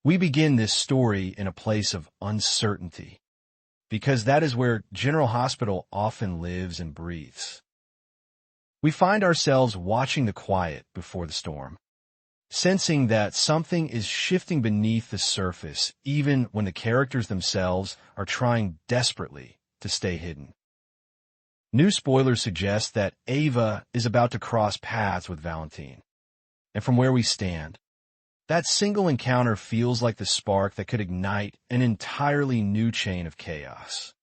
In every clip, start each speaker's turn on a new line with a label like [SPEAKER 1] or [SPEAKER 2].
[SPEAKER 1] We begin this story in a place of uncertainty, because that is where General Hospital often lives and breathes. We find ourselves watching the quiet before the storm, sensing that something is shifting beneath the surface, even when the characters themselves are trying desperately to stay hidden. New spoilers suggest that Ava is about to cross paths with Valentin, and from where we stand, that single encounter feels like the spark that could ignite an entirely new chain of chaos.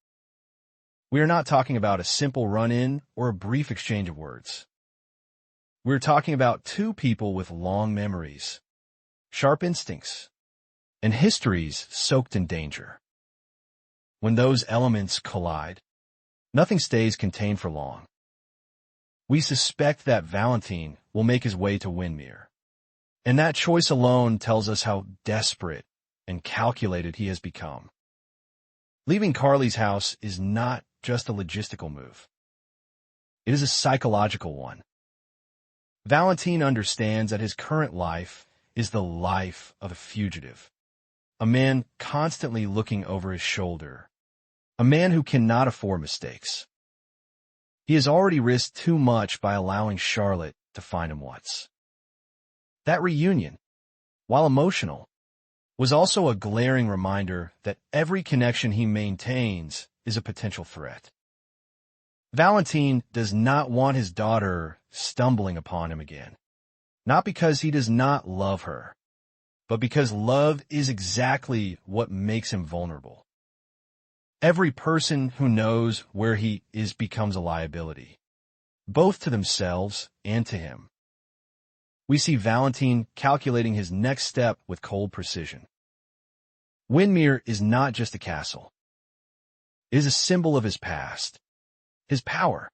[SPEAKER 1] We are not talking about a simple run-in or a brief exchange of words. We're talking about two people with long memories, sharp instincts, and histories soaked in danger. When those elements collide, nothing stays contained for long. We suspect that Valentin will make his way to Wyndemere, and that choice alone tells us how desperate and calculated he has become. Leaving Carly's house is not just a logistical move. It is a psychological one. Valentin understands that his current life is the life of a fugitive, a man constantly looking over his shoulder, a man who cannot afford mistakes. He has already risked too much by allowing Charlotte to find him once. That reunion, while emotional, was also a glaring reminder that every connection he maintains is a potential threat. Valentin does not want his daughter stumbling upon him again, not because he does not love her, but because love is exactly what makes him vulnerable. Every person who knows where he is becomes a liability, both to themselves and to him. We see Valentin calculating his next step with cold precision. Wyndemere is not just a castle. It is a symbol of his past, his power,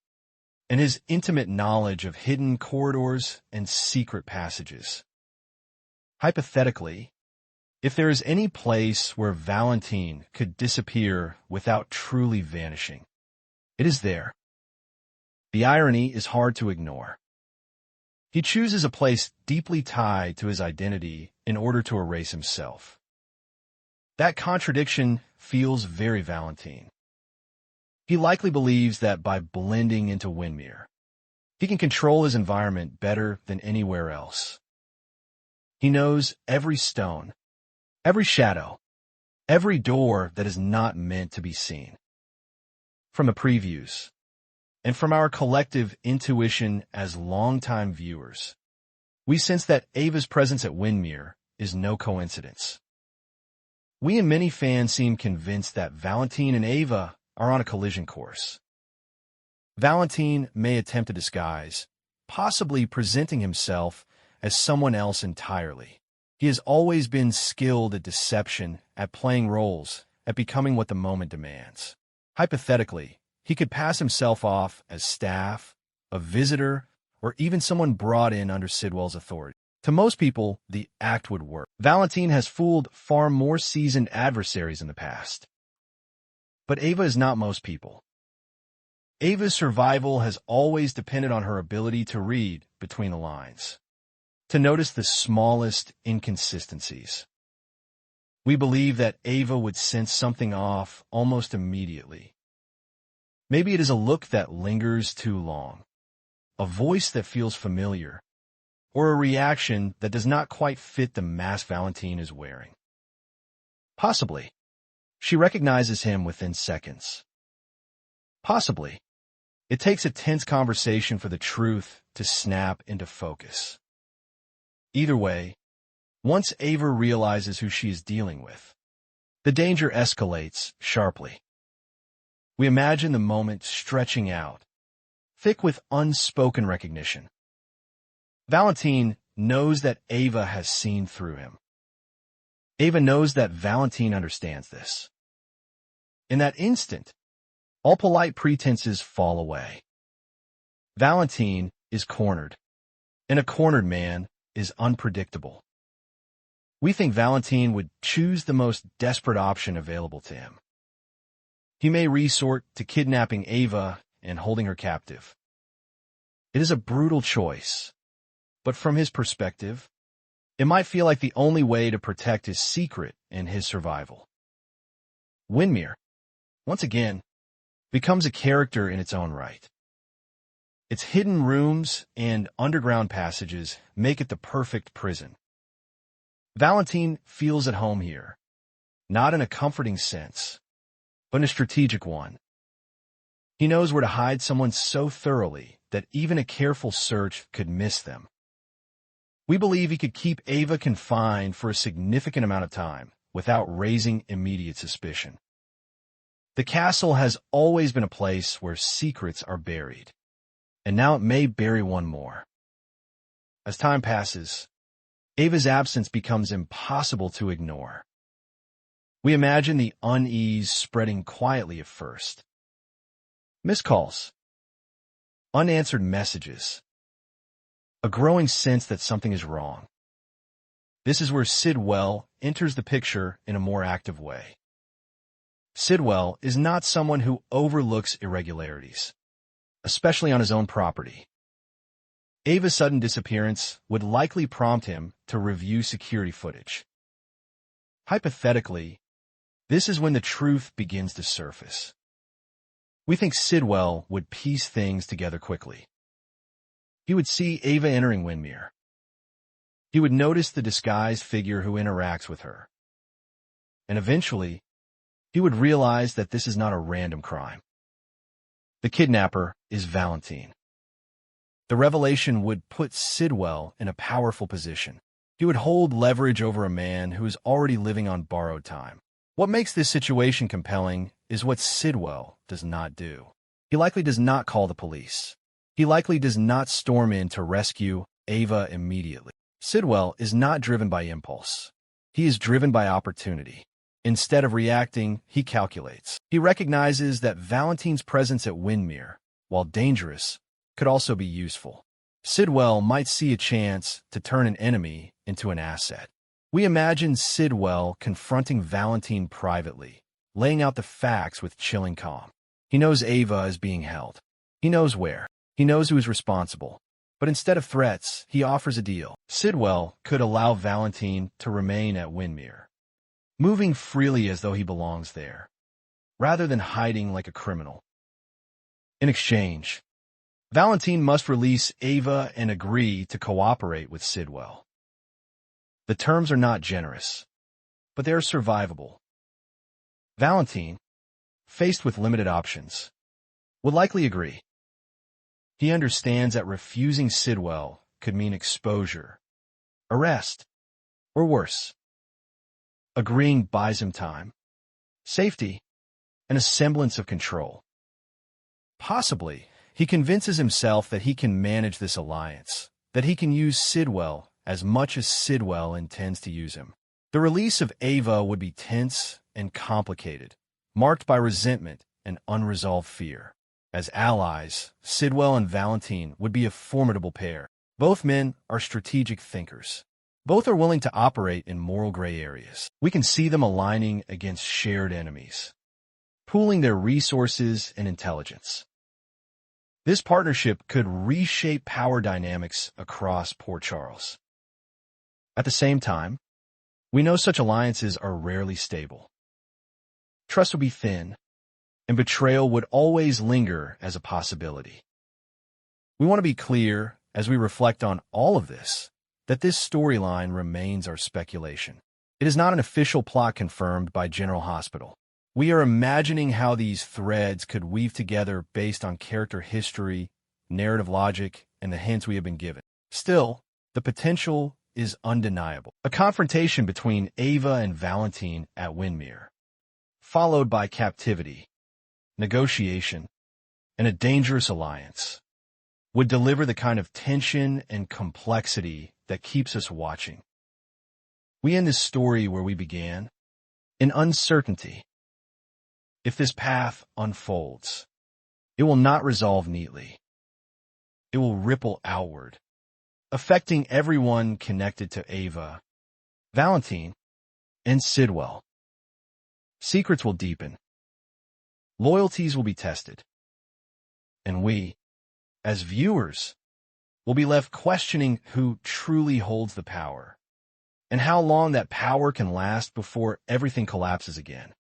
[SPEAKER 1] and his intimate knowledge of hidden corridors and secret passages. Hypothetically, if there is any place where Valentin could disappear without truly vanishing, it is there. The irony is hard to ignore. He chooses a place deeply tied to his identity in order to erase himself. That contradiction feels very Valentin. He likely believes that by blending into Wyndemere, he can control his environment better than anywhere else. He knows every stone, every shadow, every door that is not meant to be seen. From the previews, and from our collective intuition as longtime viewers, we sense that Ava's presence at Wyndemere is no coincidence. We and many fans seem convinced that Valentin and Ava are on a collision course. Valentin may attempt a disguise, possibly presenting himself as someone else entirely. He has always been skilled at deception, at playing roles, at becoming what the moment demands. Hypothetically, he could pass himself off as staff, a visitor, or even someone brought in under Sidwell's authority. To most people, the act would work. Valentin has fooled far more seasoned adversaries in the past. But Ava is not most people. Ava's survival has always depended on her ability to read between the lines, to notice the smallest inconsistencies. We believe that Ava would sense something off almost immediately. Maybe it is a look that lingers too long, a voice that feels familiar, or a reaction that does not quite fit the mask Valentin is wearing. Possibly, she recognizes him within seconds. Possibly, it takes a tense conversation for the truth to snap into focus. Either way, once Ava realizes who she is dealing with, the danger escalates sharply. We imagine the moment stretching out, thick with unspoken recognition. Valentin knows that Ava has seen through him. Ava knows that Valentin understands this. In that instant, all polite pretenses fall away. Valentin is cornered, and a cornered man is unpredictable. We think Valentin would choose the most desperate option available to him. He may resort to kidnapping Ava and holding her captive. It is a brutal choice, but from his perspective, It might feel like the only way to protect his secret and his survival. Wyndemere, once again, becomes a character in its own right. Its hidden rooms and underground passages make it the perfect prison. Valentin feels at home here, not in a comforting sense, but in a strategic one. He knows where to hide someone so thoroughly that even a careful search could miss them. We believe he could keep Ava confined for a significant amount of time without raising immediate suspicion. The castle has always been a place where secrets are buried, and now it may bury one more. As time passes, Ava's absence becomes impossible to ignore. We imagine the unease spreading quietly at first. Missed calls, unanswered messages, a growing sense that something is wrong. This is where Sidwell enters the picture in a more active way. Sidwell is not someone who overlooks irregularities, especially on his own property. Ava's sudden disappearance would likely prompt him to review security footage. Hypothetically, this is when the truth begins to surface. We think Sidwell would piece things together quickly. He would see Ava entering Wyndemere. He would notice the disguised figure who interacts with her. And eventually, he would realize that this is not a random crime. The kidnapper is Valentin. The revelation would put Sidwell in a powerful position. He would hold leverage over a man who is already living on borrowed time. What makes this situation compelling is what Sidwell does not do. He likely does not call the police. He likely does not storm in to rescue Ava immediately. Sidwell is not driven by impulse. He is driven by opportunity. Instead of reacting, he calculates. He recognizes that Valentin's presence at Wyndemere, while dangerous, could also be useful. Sidwell might see a chance to turn an enemy into an asset. We imagine Sidwell confronting Valentin privately, laying out the facts with chilling calm. He knows Ava is being held. He knows where. He knows who is responsible. But instead of threats, he offers a deal. Sidwell could allow Valentin to remain at Wyndemere, moving freely as though he belongs there, rather than hiding like a criminal. In exchange, Valentin must release Ava and agree to cooperate with Sidwell. The terms are not generous, but they are survivable. Valentin, faced with limited options, would likely agree. He understands that refusing Sidwell could mean exposure, arrest, or worse. Agreeing buys him time, safety, and a semblance of control. Possibly, he convinces himself that he can manage this alliance, that he can use Sidwell as much as Sidwell intends to use him. The release of Ava would be tense and complicated, marked by resentment and unresolved fear. As allies, Sidwell and Valentin would be a formidable pair. Both men are strategic thinkers. Both are willing to operate in moral gray areas. We can see them aligning against shared enemies, pooling their resources and intelligence. This partnership could reshape power dynamics across Port Charles. At the same time, we know such alliances are rarely stable. Trust would be thin, and betrayal would always linger as a possibility. We want to be clear, as we reflect on all of this, that this storyline remains our speculation. It is not an official plot confirmed by General Hospital. We are imagining how these threads could weave together based on character history, narrative logic, and the hints we have been given. Still, the potential is undeniable. A confrontation between Ava and Valentin at Wyndemere, followed by captivity, negotiation, and a dangerous alliance, would deliver the kind of tension and complexity that keeps us watching. We end this story where we began, in uncertainty. If this path unfolds, it will not resolve neatly. It will ripple outward, affecting everyone connected to Ava, Valentin, and Sidwell. Secrets will deepen. Loyalties will be tested. And we, as viewers, will be left questioning who truly holds the power. and how long that power can last before everything collapses again.